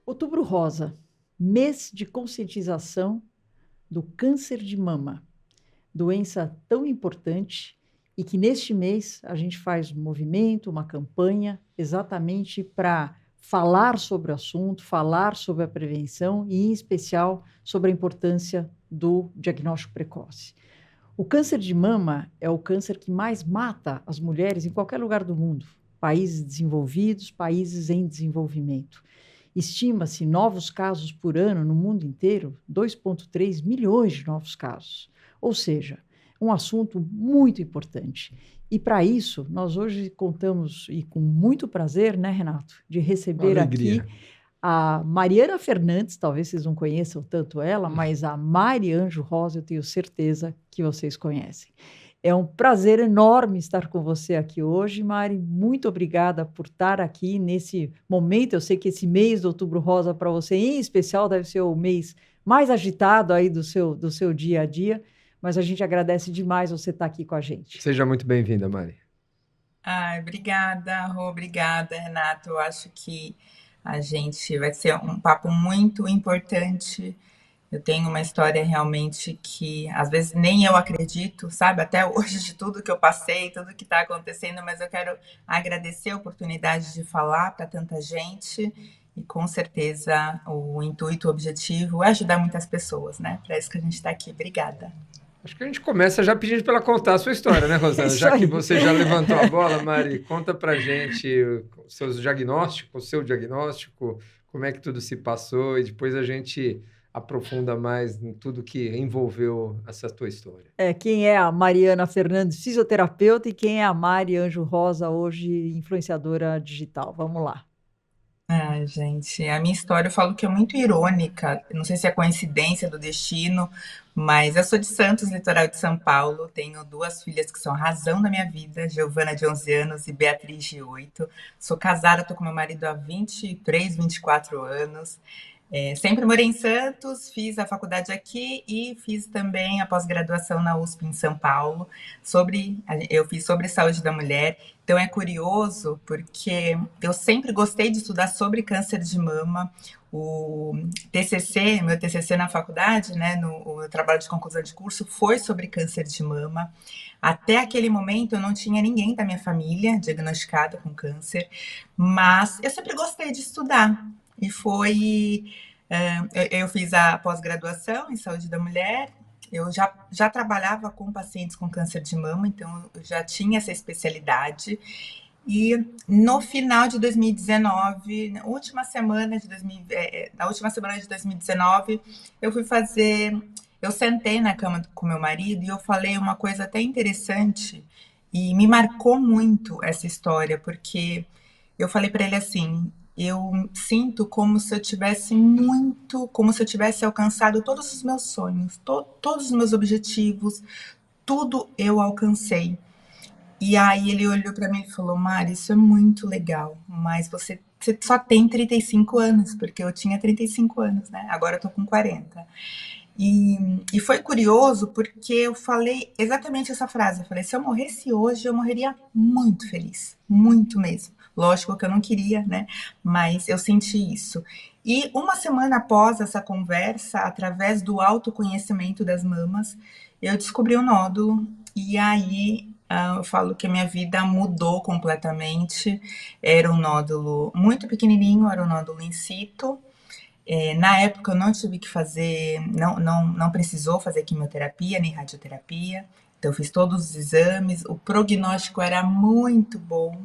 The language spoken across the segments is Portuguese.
Outubro Rosa, mês de conscientização do câncer de mama, doença tão importante e que neste mês a gente faz um movimento, uma campanha, exatamente para falar sobre o assunto, falar sobre a prevenção e, em especial, sobre a importância do diagnóstico precoce. O câncer de mama é o câncer que mais mata as mulheres em qualquer lugar do mundo, países desenvolvidos, países em desenvolvimento. Estima-se novos casos por ano no mundo inteiro, 2,3 milhões de novos casos. Ou seja, um assunto muito importante. E para isso, nós hoje contamos, e com muito prazer, né, Renato, de Uma receber aqui alegria. a Mariana Fernandes, talvez vocês não conheçam tanto ela, mas a Mari Anjo Rosa, eu tenho certeza que vocês conhecem. É um prazer enorme estar com você aqui hoje, Mari. Muito obrigada por estar aqui nesse momento. Eu sei que esse mês de Outubro Rosa, para você em especial, deve ser o mês mais agitado aí do seu dia a dia, mas a gente agradece demais você estar aqui com a gente. Seja muito bem-vinda, Mari. Ai, obrigada, Rô, obrigada, Renato. Eu acho que a gente vai ser um papo muito importante. Eu tenho uma história realmente que às vezes nem eu acredito, sabe? Até hoje, de tudo que eu passei, tudo que está acontecendo, mas eu quero agradecer a oportunidade de falar para tanta gente. E com certeza o intuito, o objetivo é ajudar muitas pessoas, né? Para isso que a gente está aqui. Obrigada. Acho que a gente começa já pedindo para ela contar a sua história, né, Rosana? Isso Já que aí. você já levantou a bola, Mari, conta para gente o seu diagnóstico, como é que tudo se passou e depois a gente aprofunda mais em tudo que envolveu essa tua história. Quem é a Mariana Fernandes, fisioterapeuta, e quem é a Mari Anjo Rosa, hoje influenciadora digital. Vamos lá. Ai, gente, a minha história eu falo que é muito irônica. Eu não sei se é coincidência do destino, mas eu sou de Santos, litoral de São Paulo. Tenho duas filhas que são a razão da minha vida, Giovana, de 11 anos, e Beatriz, de 8. Sou casada, tô com meu marido há 23, 24 anos. Sempre morei em Santos, fiz a faculdade aqui e fiz também a pós-graduação na USP em São Paulo. Eu fiz sobre saúde da mulher. Então é curioso porque eu sempre gostei de estudar sobre câncer de mama. O meu TCC na faculdade, né, o trabalho de conclusão de curso foi sobre câncer de mama. Até aquele momento eu não tinha ninguém da minha família diagnosticado com câncer, mas eu sempre gostei de estudar. E eu fiz a pós-graduação em saúde da mulher. Eu já trabalhava com pacientes com câncer de mama, então eu já tinha essa especialidade. E no final de 2019, na última semana de 2019, eu sentei na cama com meu marido e eu falei uma coisa até interessante e me marcou muito essa história, porque eu falei para ele assim: eu sinto como se eu tivesse alcançado todos os meus sonhos, todos os meus objetivos, tudo eu alcancei. E aí ele olhou para mim e falou: Mari, isso é muito legal, mas você só tem 35 anos, porque eu tinha 35 anos, né? Agora eu tô com 40. E foi curioso porque eu falei exatamente essa frase. Eu falei: se eu morresse hoje, eu morreria muito feliz, muito mesmo. Lógico que eu não queria, né? Mas eu senti isso. E uma semana após essa conversa, através do autoconhecimento das mamas, eu descobri o nódulo. E aí eu falo que a minha vida mudou completamente. Era um nódulo muito pequenininho, era um nódulo in situ. Na época eu não tive que fazer, não precisou fazer quimioterapia nem radioterapia, então eu fiz todos os exames, o prognóstico era muito bom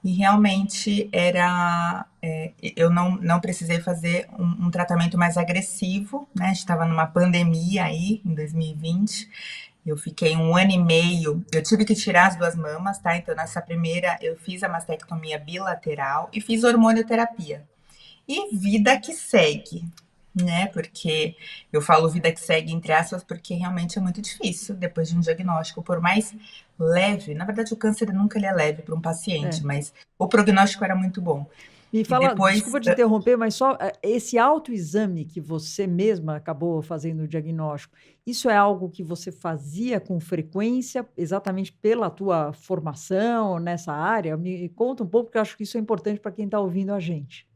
e realmente eu não precisei fazer um tratamento mais agressivo, né? A gente estava numa pandemia aí em 2020. Eu fiquei 1 ano e meio, eu tive que tirar as duas mamas, tá? Então nessa primeira eu fiz a mastectomia bilateral e fiz hormonioterapia. E vida que segue, né? Porque eu falo vida que segue entre aspas, porque realmente é muito difícil depois de um diagnóstico, por mais leve. Na verdade, o câncer nunca ele é leve para um paciente, É. mas o prognóstico era muito bom. Me E fala, depois, desculpa te interromper, mas só esse autoexame que você mesma acabou fazendo o diagnóstico, isso é algo que você fazia com frequência, exatamente pela tua formação nessa área? Me conta um pouco, porque eu acho que isso é importante para quem está ouvindo a gente.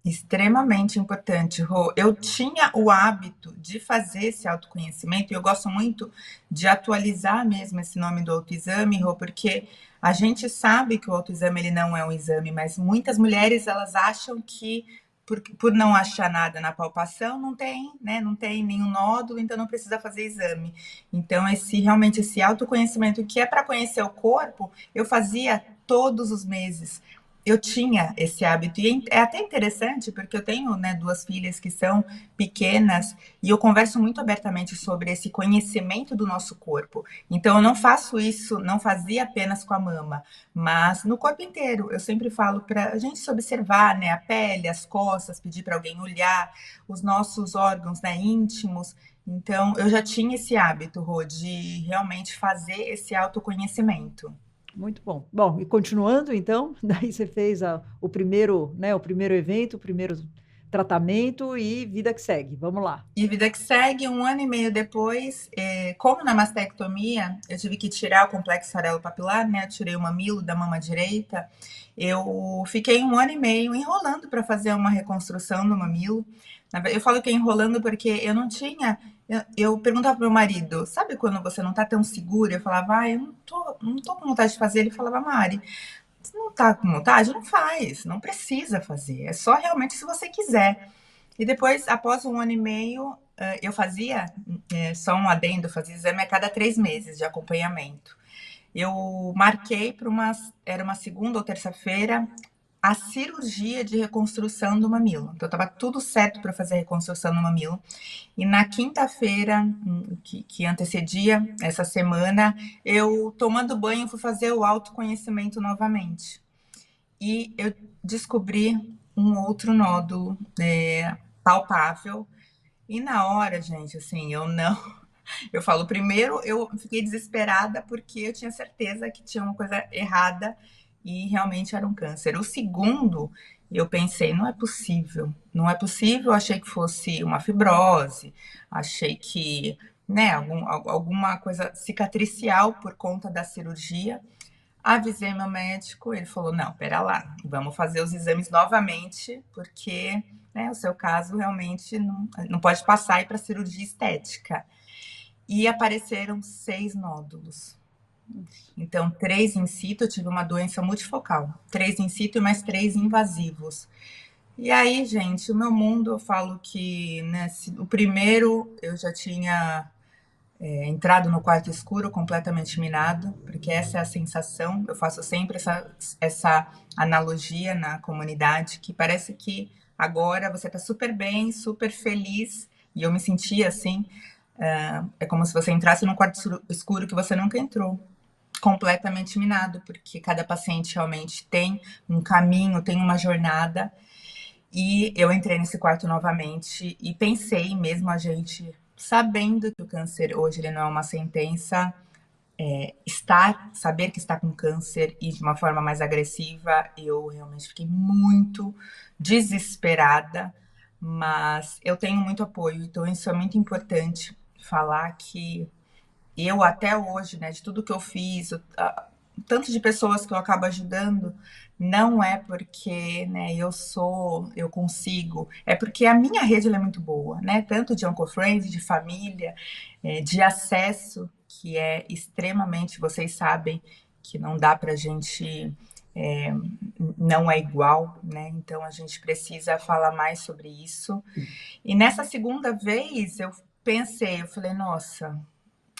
Extremamente importante, Rô. Eu tinha o hábito de fazer esse autoconhecimento e eu gosto muito de atualizar mesmo esse nome do autoexame, Rô, porque a gente sabe que o autoexame ele não é um exame, mas muitas mulheres elas acham que por não achar nada na palpação, não tem, né, não tem nenhum nódulo, então não precisa fazer exame. Então, realmente esse autoconhecimento que é para conhecer o corpo, eu fazia todos os meses. Eu tinha esse hábito. E é até interessante, porque eu tenho, né, duas filhas que são pequenas e eu converso muito abertamente sobre esse conhecimento do nosso corpo. Então, eu não faço isso, não fazia apenas com a mama, mas no corpo inteiro. Eu sempre falo para a gente se observar, né, a pele, as costas, pedir para alguém olhar os nossos órgãos, né, íntimos. Então, eu já tinha esse hábito, Rô, de realmente fazer esse autoconhecimento. Muito bom. Bom, e continuando então, daí você fez o primeiro, né, o primeiro evento, o primeiro tratamento e vida que segue. Vamos lá. E vida que segue, 1 ano e meio depois, como na mastectomia, eu tive que tirar o complexo farelo papilar, né? Eu tirei o mamilo da mama direita. Eu fiquei 1 ano e meio enrolando para fazer uma reconstrução do mamilo. Eu falo que é enrolando porque eu não tinha. Eu perguntava pro meu marido, sabe quando você não tá tão segura? Eu falava, eu não tô com vontade de fazer. Ele falava, Mari, você não tá com vontade? Não faz, não precisa fazer. É só realmente se você quiser. E depois, após 1 ano e meio, eu fazia, só um adendo, eu fazia exame a cada 3 meses de acompanhamento. Eu marquei era uma segunda ou terça-feira, a cirurgia de reconstrução do mamilo. Então, estava tudo certo para fazer a reconstrução do mamilo. E na quinta-feira, que antecedia essa semana, eu, tomando banho, fui fazer o autoconhecimento novamente. E eu descobri um outro nódulo palpável. E na hora, gente, assim, eu não. Eu falo, primeiro eu fiquei desesperada porque eu tinha certeza que tinha uma coisa errada e realmente era um câncer. O segundo, eu pensei, não é possível, não é possível. Eu achei que fosse uma fibrose, achei que, né, alguma coisa cicatricial por conta da cirurgia. Avisei meu médico, ele falou: não, pera lá, vamos fazer os exames novamente, porque, né, o seu caso realmente não pode passar aí para cirurgia estética. E apareceram 6 nódulos. Então, 3 in situ, eu tive uma doença multifocal. 3 in situ e mais 3 invasivos. E aí, gente, o meu mundo, eu falo que, né, o primeiro eu já tinha entrado no quarto escuro completamente minado, porque essa é a sensação. Eu faço sempre essa analogia na comunidade, que parece que agora você está super bem, super feliz, e eu me sentia assim. É como se você entrasse num quarto escuro que você nunca entrou, completamente minado, porque cada paciente realmente tem um caminho, tem uma jornada. E eu entrei nesse quarto novamente e pensei, mesmo a gente sabendo que o câncer hoje ele não é uma sentença, saber que está com câncer e de uma forma mais agressiva, eu realmente fiquei muito desesperada, mas eu tenho muito apoio, então isso é muito importante falar que eu até hoje, né, de tudo que eu fiz, tanto de pessoas que eu acabo ajudando, não é porque, né, eu consigo, é porque a minha rede ela é muito boa, né, tanto de Oncofriends, de família, de acesso, que é extremamente, vocês sabem que não dá pra gente, é, não é igual, né, então a gente precisa falar mais sobre isso. E nessa segunda vez eu pensei, eu falei, nossa,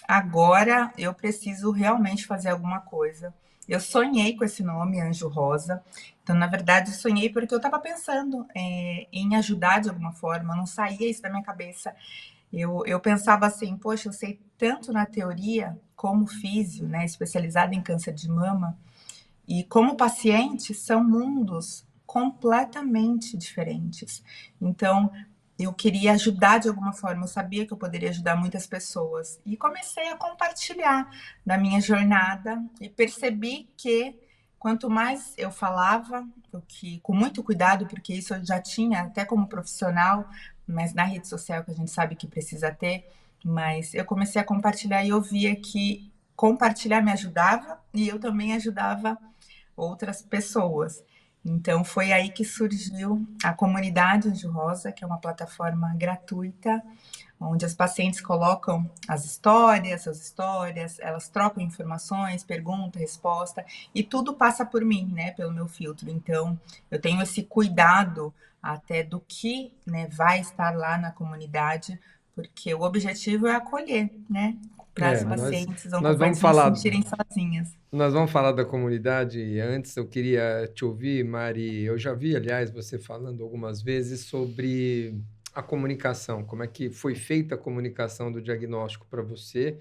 agora eu preciso realmente fazer alguma coisa. Eu sonhei com esse nome, Anjo Rosa. Então, na verdade, eu sonhei porque eu estava pensando em ajudar de alguma forma, não saía isso da minha cabeça. Eu pensava assim, poxa, eu sei tanto na teoria como físio, né, especializada em câncer de mama, e como paciente são mundos completamente diferentes. Então, eu queria ajudar de alguma forma, eu sabia que eu poderia ajudar muitas pessoas. E comecei a compartilhar da minha jornada e percebi que quanto mais eu falava, com muito cuidado, porque isso eu já tinha até como profissional, mas na rede social que a gente sabe que precisa ter, mas eu comecei a compartilhar e eu via que compartilhar me ajudava e eu também ajudava outras pessoas. Então, foi aí que surgiu a comunidade Anjo Rosa, que é uma plataforma gratuita, onde as pacientes colocam as histórias, elas trocam informações, pergunta, resposta, e tudo passa por mim, né, pelo meu filtro. Então, eu tenho esse cuidado até do que, né, vai estar lá na comunidade, porque o objetivo é acolher, né, para as É, pacientes nós vamos oncopacientes não se falar sentirem sozinhas. Nós vamos falar da comunidade. E antes, eu queria te ouvir, Mari. Eu já vi, aliás, você falando algumas vezes sobre a comunicação, como é que foi feita a comunicação do diagnóstico para você,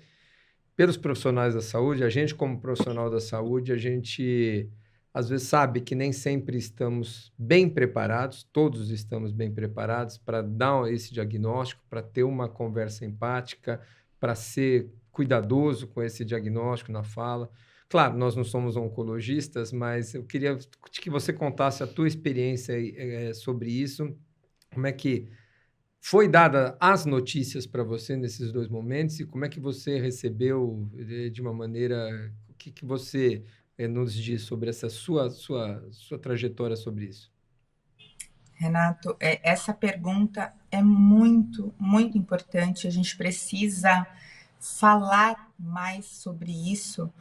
pelos profissionais da saúde. A gente, como profissional da saúde, a gente às vezes sabe que nem sempre estamos bem preparados, todos estamos bem preparados para dar esse diagnóstico, para ter uma conversa empática, para ser cuidadoso com esse diagnóstico na fala. Claro, nós não somos oncologistas, mas eu queria que você contasse a tua experiência sobre isso, como é que foi dada as notícias para você nesses dois momentos e como é que você recebeu de uma maneira, o que que você nos diz sobre essa sua trajetória sobre isso? Renato, essa pergunta é muito, muito importante. A gente precisa falar mais sobre isso,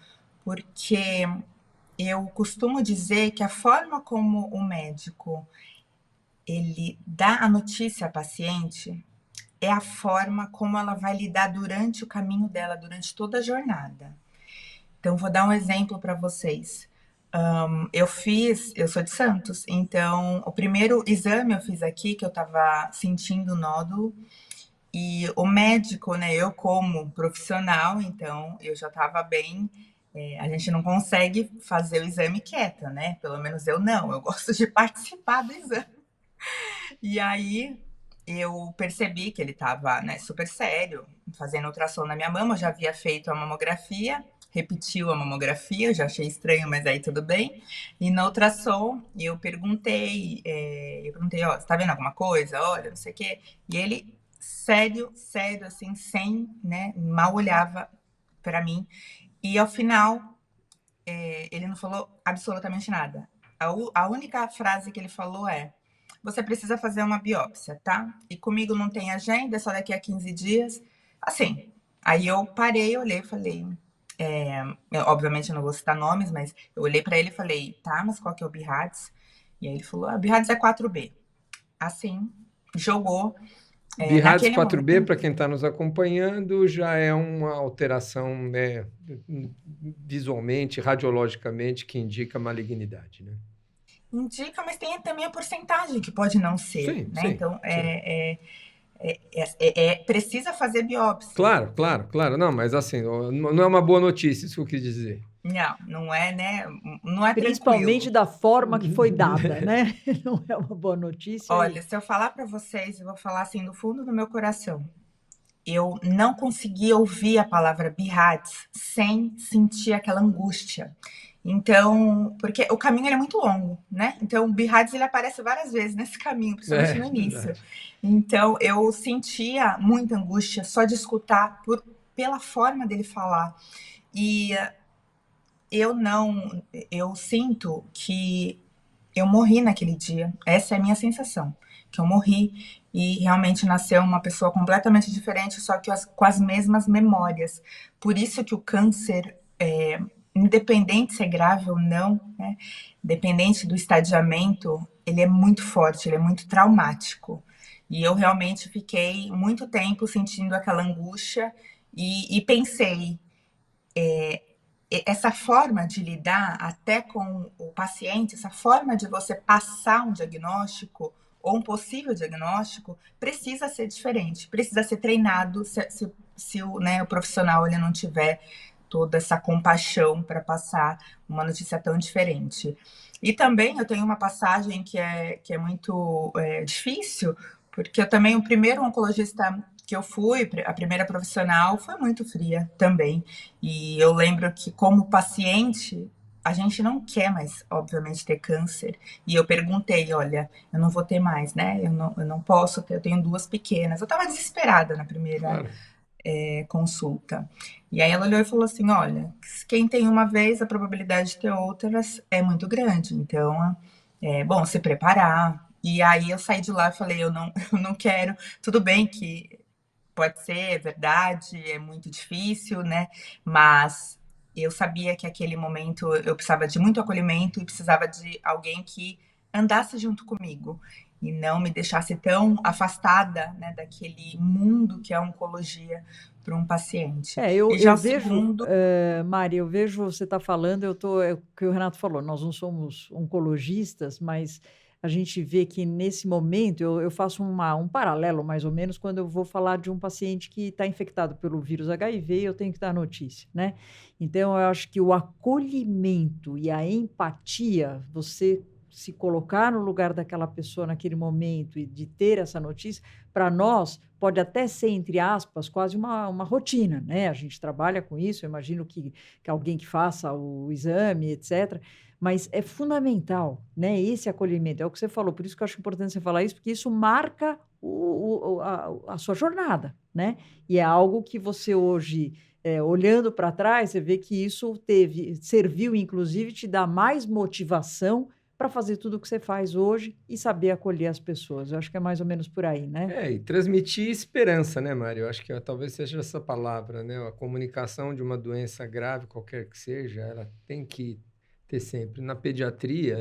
porque eu costumo dizer que a forma como o médico ele dá a notícia à paciente é a forma como ela vai lidar durante o caminho dela, durante toda a jornada. Então, vou dar um exemplo para vocês. Eu sou de Santos, então o primeiro exame eu fiz aqui, que eu estava sentindo nódulo, e o médico, né, eu como profissional, então eu já estava bem. A gente não consegue fazer o exame quieta, né? Pelo menos eu não, eu gosto de participar do exame. E aí eu percebi que ele estava, né, super sério, fazendo ultrassom na minha mama. Eu já havia feito a mamografia, repetiu a mamografia, eu já achei estranho, mas aí tudo bem. E no ultrassom eu perguntei, ó, você tá vendo alguma coisa? Olha, não sei o quê. E ele, sério, sério, assim, sem, né, mal olhava para mim. E ao final, ele não falou absolutamente nada. A única frase que ele falou é: você precisa fazer uma biópsia, tá? E comigo não tem agenda, é só daqui a 15 dias. Assim, aí eu parei, olhei e falei. Obviamente eu não vou citar nomes, mas eu olhei para ele e falei, tá, mas qual que é o BIRADS? E aí ele falou, a BIRADS é 4B. Assim, jogou. BIRADS Naquele 4B, momento, para quem está nos acompanhando, já é uma alteração, né, visualmente, radiologicamente, que indica malignidade, né? indica, mas tem também a porcentagem que pode não ser, Sim, né? sim, Então, sim. precisa fazer biópsia. Claro, claro, claro. Não, mas assim, não é uma boa notícia, isso que eu quis dizer. Não, não é, né? Não é Principalmente tranquilo. da forma que foi dada, né? Não é uma boa notícia aí. Olha, se eu falar para vocês, eu vou falar assim do fundo do meu coração. Eu não consegui ouvir a palavra BIRADS sem sentir aquela angústia. Então, porque o caminho é muito longo, né? Então, o BIRADS ele aparece várias vezes nesse caminho, principalmente É, no início. verdade. Então, eu sentia muita angústia só de escutar pela forma dele falar. E eu não, eu sinto que eu morri naquele dia. Essa é a minha sensação, que eu morri e realmente nasceu uma pessoa completamente diferente, só que com as mesmas memórias. Por isso que o câncer, independente se é grave ou não, né, independente do estadiamento, ele é muito forte, ele é muito traumático. E eu realmente fiquei muito tempo sentindo aquela angústia e pensei, essa forma de lidar até com o paciente, essa forma de você passar um diagnóstico ou um possível diagnóstico precisa ser diferente, precisa ser treinado se o, né, o profissional ele não tiver toda essa compaixão para passar uma notícia tão diferente. E também eu tenho uma passagem que é muito difícil, porque eu também, o primeiro oncologista que eu fui, a primeira profissional, foi muito fria também. E eu lembro que, como paciente, a gente não quer mais, obviamente, ter câncer. E eu perguntei, olha, eu não vou ter mais, né? Eu não posso ter, eu tenho duas pequenas. Eu estava desesperada na primeira Claro. consulta. E aí ela olhou e falou assim, olha, quem tem uma vez, a probabilidade de ter outras é muito grande. Então, bom, se preparar. E aí eu saí de lá e falei, eu não, eu não quero. Tudo bem que pode ser, é verdade, é muito difícil, né? Mas eu sabia que aquele momento eu precisava de muito acolhimento e precisava de alguém que andasse junto comigo e não me deixasse tão afastada, né, daquele mundo que é a oncologia para um paciente. Eu, E já eu o vejo, segundo, Mari, eu vejo você está falando, é o que o Renato falou, nós não somos oncologistas, mas a gente vê que nesse momento eu faço um paralelo, mais ou menos, quando eu vou falar de um paciente que está infectado pelo vírus HIV e eu tenho que dar notícia, né? Então, eu acho que o acolhimento e a empatia, você se colocar no lugar daquela pessoa naquele momento e de ter essa notícia, para nós pode até ser, entre aspas, quase uma rotina, né? A gente trabalha com isso, eu imagino que alguém que faça o exame, etc., mas é fundamental, né? Esse acolhimento, é o que você falou, por isso que eu acho importante você falar isso, porque isso marca a sua jornada, né? E é algo que você hoje, olhando para trás, você vê que isso serviu, inclusive, te dar mais motivação para fazer tudo o que você faz hoje e saber acolher as pessoas. Eu acho que é mais ou menos por aí, né? E transmitir esperança, né, Mário? Eu acho que talvez seja essa palavra, né? A comunicação de uma doença grave, qualquer que seja, ela tem que ter sempre. Na pediatria,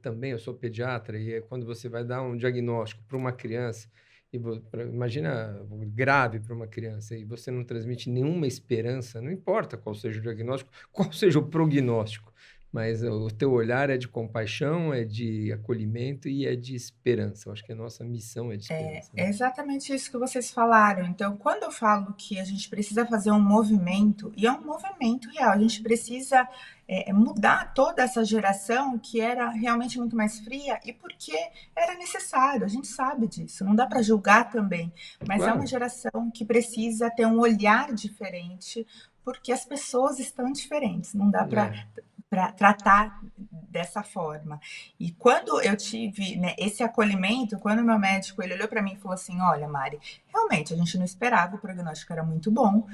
também eu sou pediatra, e quando você vai dar um diagnóstico para uma criança, imagina grave para uma criança, e você não transmite nenhuma esperança, não importa qual seja o diagnóstico, qual seja o prognóstico, mas o teu olhar é de compaixão, é de acolhimento e é de esperança. Eu acho que a nossa missão é de esperança, é né? exatamente isso que vocês falaram. Então, quando eu falo que a gente precisa fazer um movimento, e é um movimento real, a gente precisa mudar toda essa geração que era realmente muito mais fria e porque era necessário, a gente sabe disso, não dá para julgar também, mas é uma Claro. geração que precisa ter um olhar diferente porque as pessoas estão diferentes, não dá para É. tratar dessa forma. E quando eu tive, né, esse acolhimento, quando o meu médico ele olhou para mim e falou assim: Olha, Mari, realmente a gente não esperava, o prognóstico era muito bom.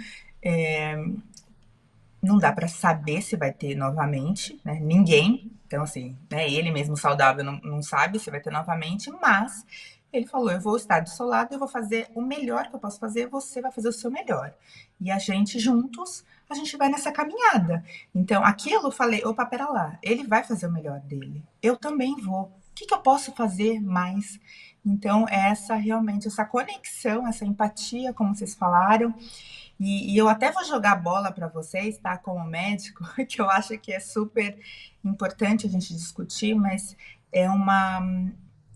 Não dá para saber se vai ter novamente, né? Ninguém. Então, assim, né, ele mesmo saudável não sabe se vai ter novamente, mas ele falou: eu vou estar do seu lado, eu vou fazer o melhor que eu posso fazer, você vai fazer o seu melhor. E a gente, juntos, a gente vai nessa caminhada. Então, aquilo eu falei: opa, pera lá, ele vai fazer o melhor dele. Eu também vou. O que eu posso fazer mais? Então, realmente, essa conexão, essa empatia, como vocês falaram, e eu até vou jogar a bola para vocês, tá? Como médico, que eu acho que é super importante a gente discutir, mas é uma,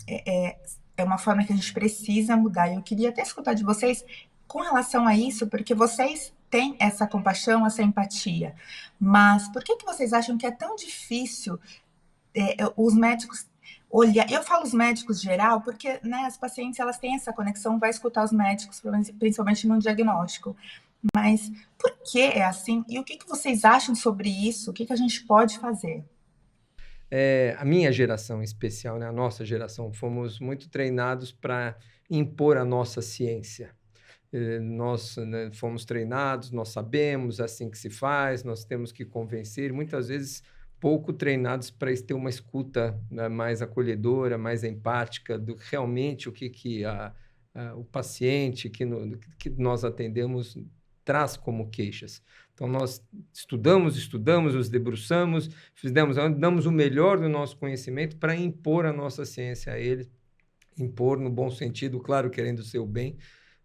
é uma forma que a gente precisa mudar. E eu queria até escutar de vocês com relação a isso, porque vocês têm essa compaixão, essa empatia. Mas por que vocês acham que é tão difícil os médicos olhar? Eu falo os médicos geral, porque né, as pacientes elas têm essa conexão, vai escutar os médicos, principalmente no diagnóstico. Mas por que é assim? E o que vocês acham sobre isso? O que a gente pode fazer? A minha geração em especial, né, a nossa geração, fomos muito treinados para impor a nossa ciência. Nós, né, fomos treinados, nós sabemos, é assim que se faz, nós temos que convencer, muitas vezes pouco treinados para ter uma escuta, né, mais acolhedora, mais empática do realmente o que o paciente que nós atendemos traz como queixas. Então, nós estudamos, nos debruçamos, damos o melhor do nosso conhecimento para impor a nossa ciência a ele, impor no bom sentido, claro, querendo o seu bem,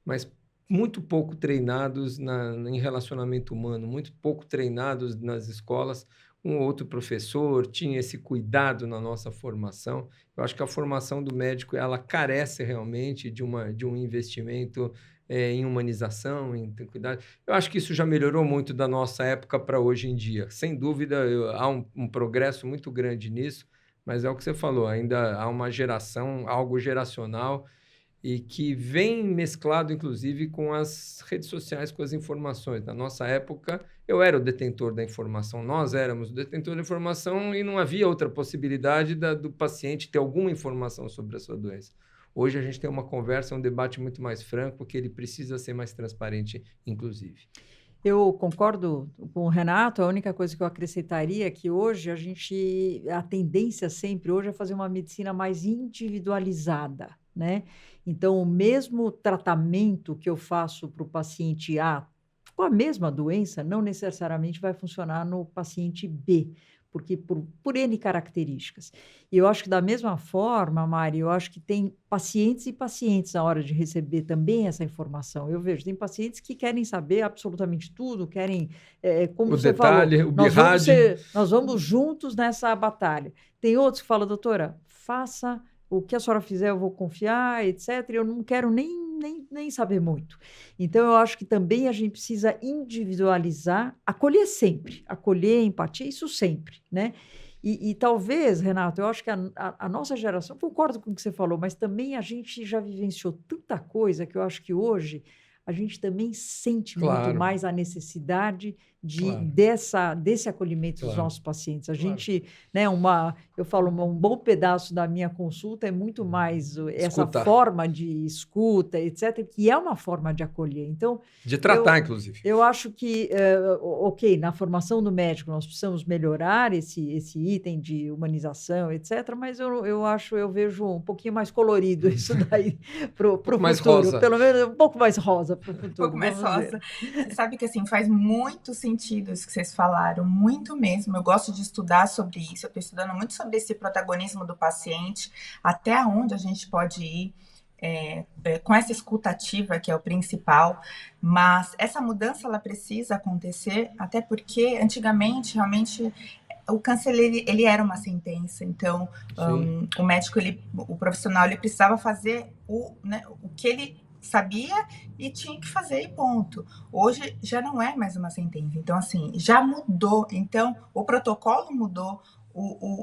mas muito pouco treinados em relacionamento humano, muito pouco treinados nas escolas. Um ou outro professor tinha esse cuidado na nossa formação. Eu acho que a formação do médico ela carece realmente de um investimento em humanização, em ter cuidado. Eu acho que isso já melhorou muito da nossa época para hoje em dia. Sem dúvida, há um progresso muito grande nisso, mas é o que você falou, ainda há uma geração, algo geracional, e que vem mesclado, inclusive, com as redes sociais, com as informações. Na nossa época, eu era o detentor da informação, nós éramos o detentor da informação e não havia outra possibilidade do paciente ter alguma informação sobre a sua doença. Hoje a gente tem uma conversa, um debate muito mais franco, porque ele precisa ser mais transparente, inclusive. Eu concordo com o Renato. A única coisa que eu acrescentaria é que hoje a tendência sempre hoje é fazer uma medicina mais individualizada, né? Então, o mesmo tratamento que eu faço para o paciente A com a mesma doença, não necessariamente vai funcionar no paciente B, porque por N características. E eu acho que da mesma forma, Mari, eu acho que tem pacientes e pacientes na hora de receber também essa informação. Eu vejo, tem pacientes que querem saber absolutamente tudo, querem, como O você falou, detalhe, o BIRAD. nós vamos juntos nessa batalha. Tem outros que falam, doutora, faça o que a senhora fizer, eu vou confiar, etc. Eu não quero nem saber muito. Então, eu acho que também a gente precisa individualizar, acolher, empatia, isso sempre, né? E talvez, Renato, eu acho que a nossa geração, concordo com o que você falou, mas também a gente já vivenciou tanta coisa que eu acho que hoje a gente também sente muito Claro, mais a necessidade claro, desse acolhimento dos claro, nossos pacientes. A claro. gente, né, eu falo, um bom pedaço da minha consulta é muito mais essa Escutar. forma de escuta, etc., que é uma forma de acolher. Então, De tratar, inclusive. eu acho que, ok, na formação do médico nós precisamos melhorar esse item de humanização, etc., mas eu vejo um pouquinho mais colorido isso daí para o futuro. Mais rosa. Pelo menos um pouco mais rosa para o futuro. Um pouco mais vamos ver. rosa. Você sabe que assim faz muito sentido isso que vocês falaram, muito mesmo. Eu gosto de estudar sobre isso, eu estou estudando muito sobre esse protagonismo do paciente, até onde a gente pode ir com essa escuta ativa, que é o principal, mas essa mudança ela precisa acontecer, até porque antigamente realmente o câncer ele era uma sentença, então o médico, o profissional, ele precisava fazer o que ele sabia e tinha que fazer e ponto. Hoje já não é mais uma sentença, então assim, já mudou, então o protocolo mudou,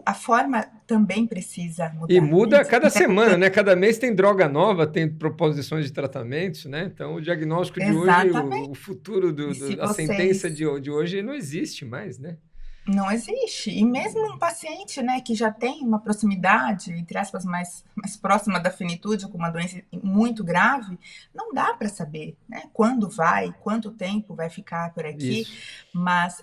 a forma também precisa mudar. E muda a cada semana, né? Cada mês tem droga nova, tem proposições de tratamentos, né? Então, o diagnóstico de Exatamente. hoje, o futuro a sentença de hoje não existe mais, né? Não existe. E mesmo um paciente, né, que já tem uma proximidade, entre aspas, mais próxima da finitude, com uma doença muito grave, não dá para saber, né, quando vai, quanto tempo vai ficar por aqui. Isso. Mas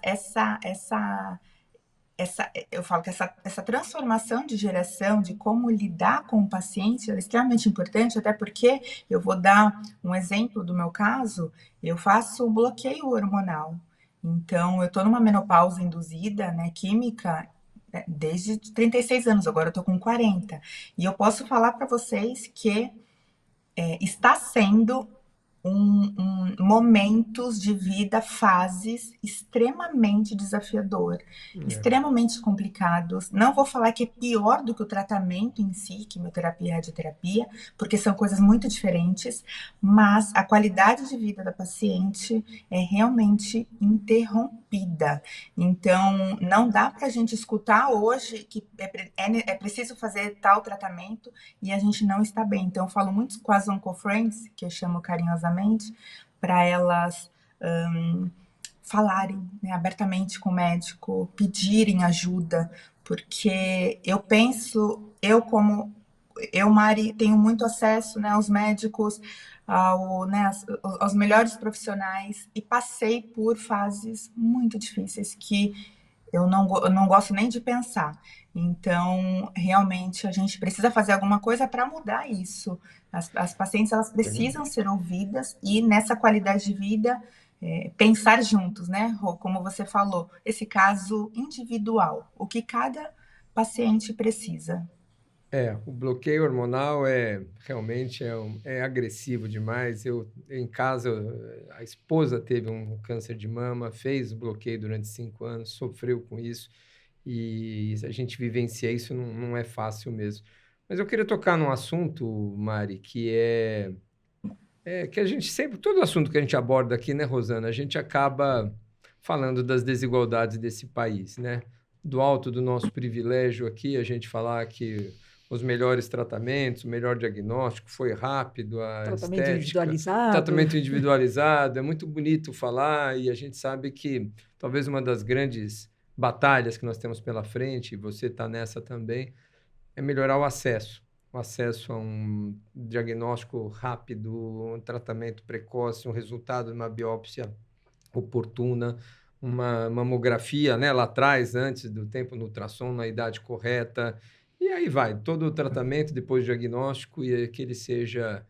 eu falo que essa transformação de geração, de como lidar com o paciente, é extremamente importante, até porque eu vou dar um exemplo do meu caso, eu faço um bloqueio hormonal. Então, eu estou numa menopausa induzida, né, química, desde 36 anos, agora eu estou com 40. E eu posso falar para vocês que está sendo momentos de vida, fases extremamente desafiador, extremamente complicados. Não vou falar que é pior do que o tratamento em si, quimioterapia e radioterapia, porque são coisas muito diferentes, mas a qualidade de vida da paciente é realmente interrompida. Então, não dá para a gente escutar hoje que é preciso fazer tal tratamento e a gente não está bem. Então, eu falo muito com as Oncofriends, que eu chamo carinhosamente, para elas falarem, né, abertamente com o médico, pedirem ajuda, porque eu penso, Mari, tenho muito acesso, né, aos médicos, aos melhores profissionais, e passei por fases muito difíceis que eu não gosto nem de pensar. Então, realmente, a gente precisa fazer alguma coisa para mudar isso. As pacientes, elas precisam ser ouvidas e nessa qualidade de vida, pensar juntos, né, Rô? Como você falou, esse caso individual, o que cada paciente precisa. O bloqueio hormonal realmente é agressivo demais. Em casa, a esposa teve um câncer de mama, fez bloqueio durante 5 anos, sofreu com isso, e a gente vivencia isso, não é fácil mesmo. Mas eu queria tocar num assunto, Mari, que que a gente sempre, todo assunto que a gente aborda aqui, né, Rosana, a gente acaba falando das desigualdades desse país, né? Do alto do nosso privilégio aqui, a gente falar que os melhores tratamentos, o melhor diagnóstico, foi rápido, a tratamento individualizado, é muito bonito falar, e a gente sabe que talvez uma das grandes batalhas que nós temos pela frente, e você está nessa também, é melhorar o acesso a um diagnóstico rápido, um tratamento precoce, um resultado de uma biópsia oportuna, uma mamografia, né, lá atrás, antes do tempo no ultrassom, na idade correta, e aí vai, todo o tratamento depois do diagnóstico e que ele seja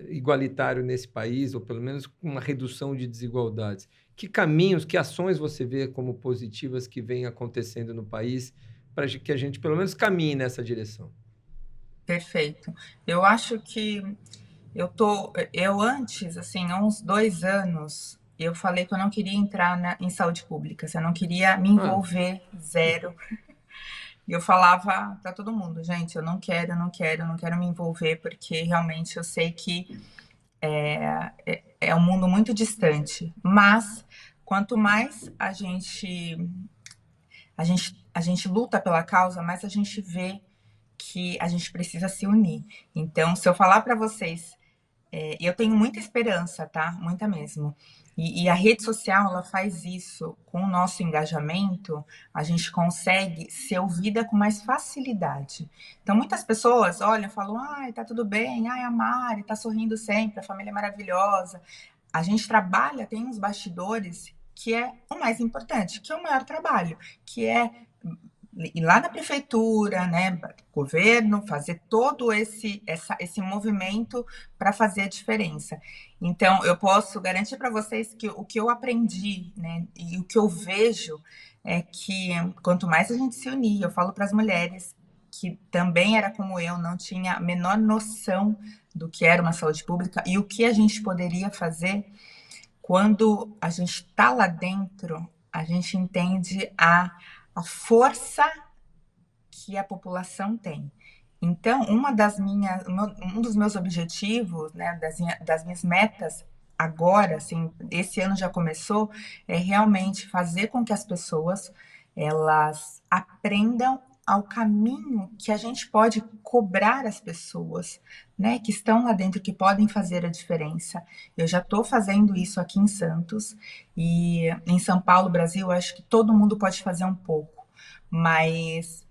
igualitário nesse país, ou pelo menos com uma redução de desigualdades. Que caminhos, que ações você vê como positivas que vêm acontecendo no país para que a gente pelo menos caminhe nessa direção? Perfeito. Eu acho que eu antes, assim, há uns 2 anos, eu falei que eu não queria entrar em saúde pública, assim, eu não queria me Ah, envolver, zero. E eu falava para todo mundo, gente, eu não quero, eu não quero, eu não quero me envolver, porque realmente eu sei que é um mundo muito distante. Mas quanto mais a gente luta pela causa, mais a gente vê que a gente precisa se unir. Então, se eu falar para vocês, eu tenho muita esperança, tá? Muita mesmo. E a rede social, ela faz isso com o nosso engajamento, a gente consegue ser ouvida com mais facilidade. Então, muitas pessoas olham e falam, ai, tá tudo bem, ai, a Mari tá sorrindo sempre, a família é maravilhosa. A gente trabalha, tem uns bastidores que é o mais importante, que é o maior trabalho, que é ir lá na prefeitura, né, governo, fazer todo esse movimento para fazer a diferença. Então, eu posso garantir para vocês que o que eu aprendi, né, e o que eu vejo é que quanto mais a gente se unir, eu falo para as mulheres que também era como eu, não tinha a menor noção do que era uma saúde pública e o que a gente poderia fazer, quando a gente está lá dentro, a gente entende a força que a população tem. Então, um dos meus objetivos, né, das minhas metas agora, assim, esse ano já começou, é realmente fazer com que as pessoas elas aprendam ao caminho que a gente pode cobrar as pessoas, né, que estão lá dentro, que podem fazer a diferença. Eu já estou fazendo isso aqui em Santos e em São Paulo, Brasil, acho que todo mundo pode fazer um pouco, mas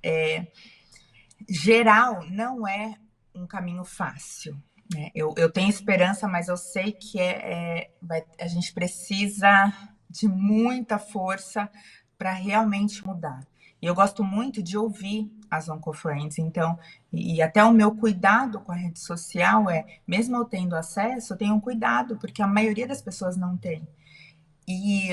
geral não é um caminho fácil, né? Eu tenho esperança, mas eu sei que a gente precisa de muita força para realmente mudar. E eu gosto muito de ouvir as OncoFriends, então, e até o meu cuidado com a rede social mesmo eu tendo acesso, eu tenho um cuidado, porque a maioria das pessoas não tem. E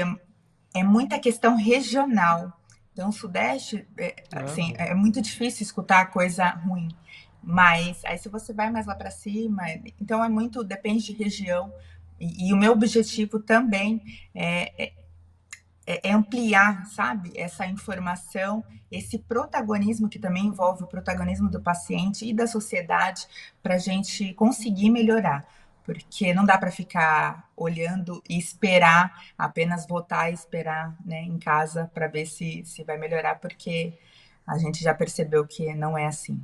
é muita questão regional. Então, o Sudeste, assim, é muito difícil escutar coisa ruim. Mas aí, se você vai mais lá para cima, então depende de região. E o meu objetivo também é ampliar, sabe, essa informação, esse protagonismo que também envolve o protagonismo do paciente e da sociedade para a gente conseguir melhorar. Porque não dá para ficar olhando e esperar, apenas votar e esperar, né, em casa para ver se vai melhorar, porque a gente já percebeu que não é assim.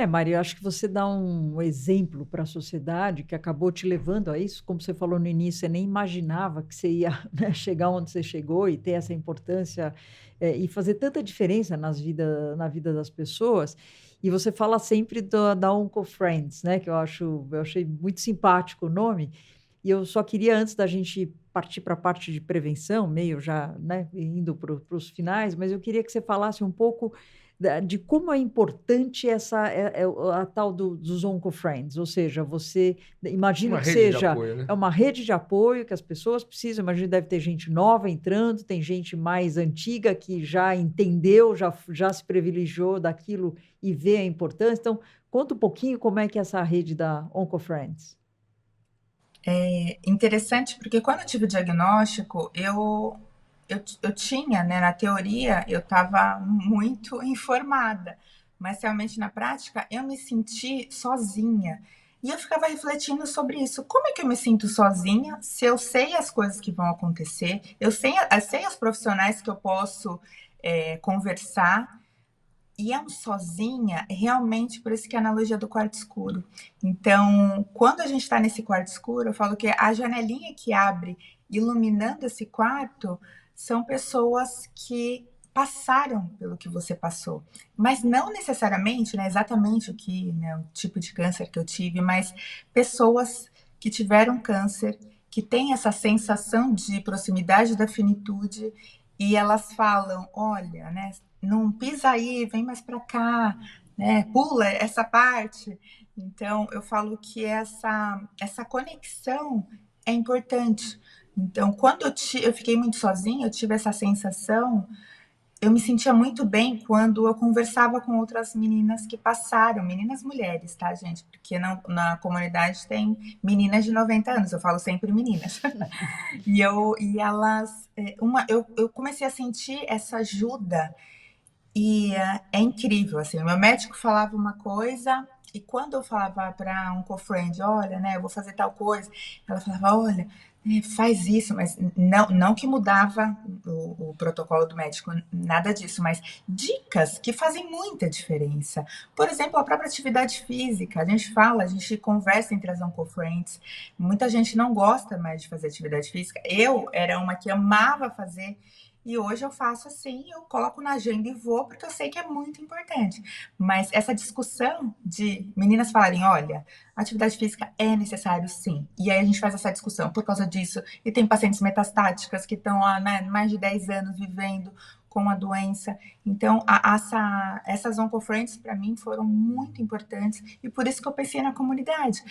Maria, eu acho que você dá um exemplo para a sociedade que acabou te levando a isso. Como você falou no início, você nem imaginava que você ia, né, chegar onde você chegou e ter essa importância, e fazer tanta diferença na vida das pessoas. E você fala sempre da OncoFriends, né, que eu achei muito simpático o nome. E eu só queria, antes da gente partir para a parte de prevenção, meio já, né, indo para os finais, mas eu queria que você falasse um pouco de como é importante a tal dos OncoFriends, ou seja, você imagino Uma que rede de seja apoio, né? uma rede de apoio que as pessoas precisam, imagino que deve ter gente nova entrando, tem gente mais antiga que já entendeu, já se privilegiou daquilo e vê a importância. Então, conta um pouquinho como é que é essa rede da OncoFriends. Interessante, porque quando eu tive o diagnóstico, eu tinha, né, na teoria, eu estava muito informada, mas realmente na prática eu me senti sozinha. E eu ficava refletindo sobre isso. Como é que eu me sinto sozinha se eu sei as coisas que vão acontecer, eu sei os profissionais que eu posso conversar, e eu sozinha, realmente, por isso que é a analogia do quarto escuro. Então, quando a gente está nesse quarto escuro, eu falo que a janelinha que abre iluminando esse quarto são pessoas que passaram pelo que você passou. Mas não necessariamente, né, exatamente o tipo de câncer que eu tive, mas pessoas que tiveram câncer, que têm essa sensação de proximidade da finitude e elas falam, olha, né, não pisa aí, vem mais para cá, né, pula essa parte. Então, eu falo que essa conexão é importante. Então, quando eu fiquei muito sozinha, eu tive essa sensação, eu me sentia muito bem quando eu conversava com outras meninas que passaram, meninas mulheres, tá, gente? Porque na comunidade tem meninas de 90 anos, eu falo sempre meninas. E elas, eu comecei a sentir essa ajuda e é incrível, assim, o meu médico falava uma coisa e quando eu falava para um co-friend, olha, né, eu vou fazer tal coisa, ela falava, olha, faz isso, mas não que mudava o protocolo do médico, nada disso, mas dicas que fazem muita diferença. Por exemplo, a própria atividade física, a gente fala, a gente conversa entre as co-friends, muita gente não gosta mais de fazer atividade física, eu era uma que amava fazer, e hoje eu faço assim, eu coloco na agenda e vou, porque eu sei que é muito importante. Mas essa discussão de meninas falarem, olha, atividade física é necessário sim. E aí a gente faz essa discussão por causa disso. E tem pacientes metastáticas que estão há, né, mais de 10 anos vivendo com a doença. Então, essas oncofriends para mim foram muito importantes e por isso que eu pensei na comunidade.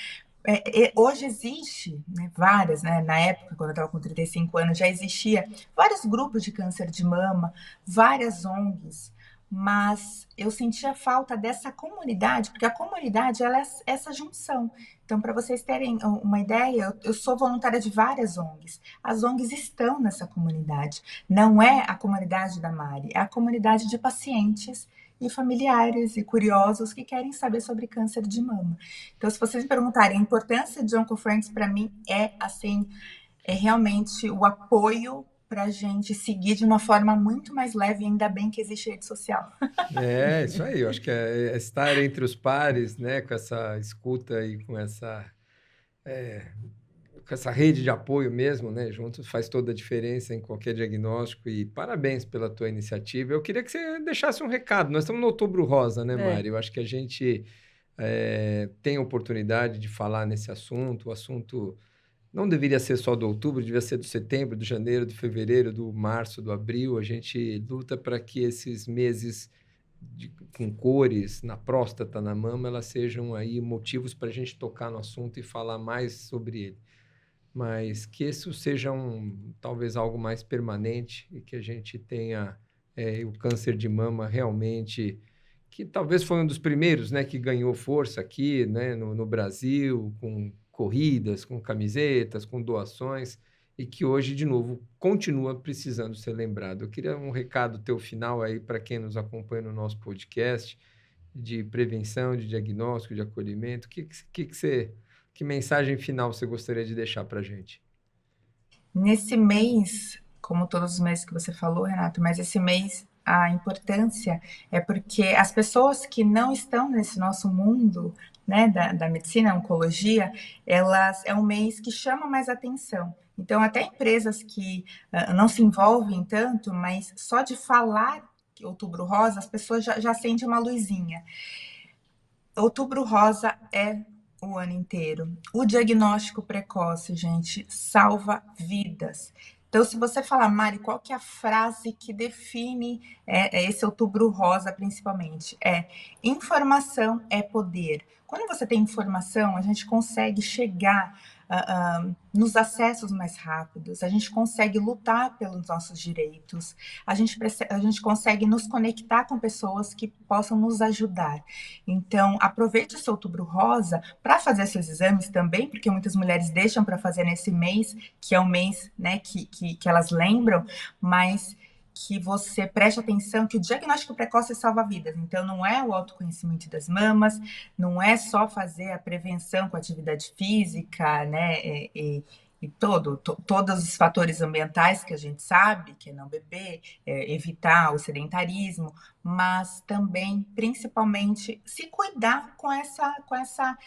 Hoje existe, né, várias, né, na época, quando eu estava com 35 anos, já existia vários grupos de câncer de mama, várias ONGs, mas eu sentia falta dessa comunidade, porque a comunidade ela é essa junção. Então, para vocês terem uma ideia, eu sou voluntária de várias ONGs. As ONGs estão nessa comunidade. Não é a comunidade da Mari, é a comunidade de pacientes e familiares e curiosos que querem saber sobre câncer de mama. Então, se vocês me perguntarem, a importância de OncoFriends para mim é assim, é realmente o apoio para a gente seguir de uma forma muito mais leve, e ainda bem que existe rede social. É, isso aí. Eu acho que é estar entre os pares, né, com essa escuta e com essa rede de apoio mesmo, né, juntos faz toda a diferença em qualquer diagnóstico. E parabéns pela tua iniciativa. Eu queria que você deixasse um recado. Nós estamos no Outubro Rosa, né, Mari? Eu acho que a gente tem a oportunidade de falar nesse assunto. O assunto não deveria ser só do outubro, devia ser do setembro, do janeiro, do fevereiro, do março, do abril. A gente luta para que esses meses com cores na próstata, na mama, elas sejam aí motivos para a gente tocar no assunto e falar mais sobre ele. Mas que isso seja talvez algo mais permanente e que a gente tenha o câncer de mama realmente, que talvez foi um dos primeiros, né, que ganhou força aqui, né, no Brasil, com corridas, com camisetas, com doações, e que hoje, de novo, continua precisando ser lembrado. Eu queria um recado teu final aí para quem nos acompanha no nosso podcast, de prevenção, de diagnóstico, de acolhimento. Que mensagem final você gostaria de deixar para a gente? Nesse mês, como todos os meses que você falou, Renato, mas esse mês a importância é porque as pessoas que não estão nesse nosso mundo, né, da medicina, oncologia, elas é um mês que chama mais atenção. Então, até empresas que não se envolvem tanto, mas só de falar que Outubro Rosa, as pessoas já acendem uma luzinha. Outubro Rosa é o ano inteiro. O diagnóstico precoce, gente, salva vidas. Então, se você falar, Mari, qual que é a frase que define esse Outubro Rosa, principalmente? Informação é poder. Quando você tem informação, a gente consegue chegar nos acessos mais rápidos, a gente consegue lutar pelos nossos direitos, a gente consegue nos conectar com pessoas que possam nos ajudar. Então, aproveite o seu Outubro Rosa para fazer seus exames também, porque muitas mulheres deixam para fazer nesse mês, que é o mês, né, que elas lembram, mas que você preste atenção que o diagnóstico precoce salva vidas. Então, não é o autoconhecimento das mamas, não é só fazer a prevenção com atividade física, né, e todos os fatores ambientais que a gente sabe, que é não beber, evitar o sedentarismo, mas também, principalmente, se cuidar com essa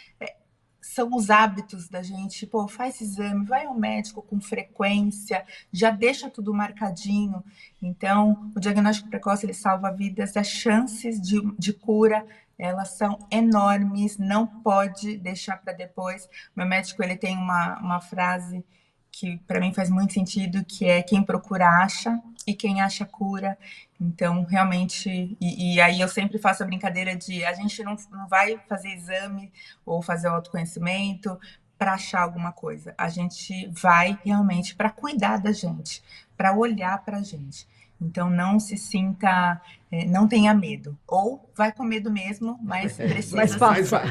são os hábitos da gente, pô, faz exame, vai ao médico com frequência, já deixa tudo marcadinho. Então, o diagnóstico precoce, ele salva vidas, as chances de cura, elas são enormes, não pode deixar para depois. Meu médico, ele tem uma frase que para mim faz muito sentido, que é quem procura acha e quem acha cura. Então, realmente, e aí eu sempre faço a brincadeira de a gente não vai fazer exame ou fazer autoconhecimento para achar alguma coisa. A gente vai realmente para cuidar da gente, para olhar para a gente. Então, não se sinta, não tenha medo. Ou vai com medo mesmo, mas precisa Mas ser. passa.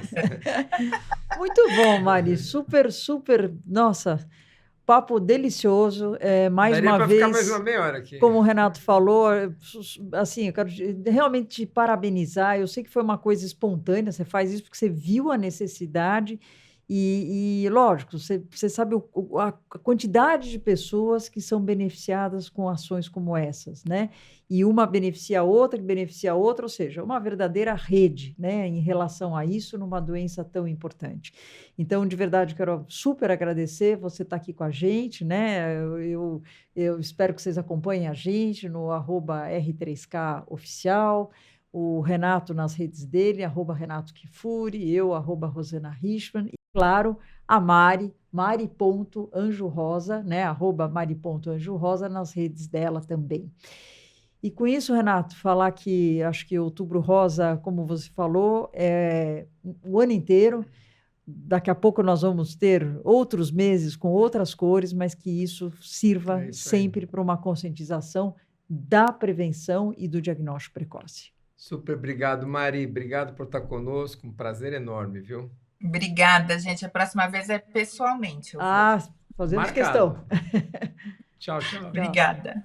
Muito bom, Mari. Super, super. Nossa, papo delicioso. Mais Daria uma para vez, ficar mais uma meia hora aqui. como o Renato falou, assim, eu quero realmente te parabenizar. Eu sei que foi uma coisa espontânea, você faz isso porque você viu a necessidade. Lógico, você sabe a quantidade de pessoas que são beneficiadas com ações como essas, né? E uma beneficia a outra, que beneficia a outra, ou seja, uma verdadeira rede, né, em relação a isso, numa doença tão importante. Então, de verdade, quero super agradecer você estar aqui com a gente, né? Eu espero que vocês acompanhem a gente no @R3K Oficial, o Renato nas redes dele, @Renato Kifuri, eu, @Rosana Richman, claro, a Mari.anjorosa, né? @Mari.anjorosa nas redes dela também. E com isso, Renato, falar que acho que Outubro Rosa, como você falou, é o ano inteiro. Daqui a pouco nós vamos ter outros meses com outras cores, mas que isso sirva sempre para uma conscientização da prevenção e do diagnóstico precoce. Super obrigado, Mari. Obrigado por estar conosco. Um prazer enorme, viu? Obrigada, gente. A próxima vez é pessoalmente. Fazemos Marcado. questão. Tchau, tchau. Obrigada.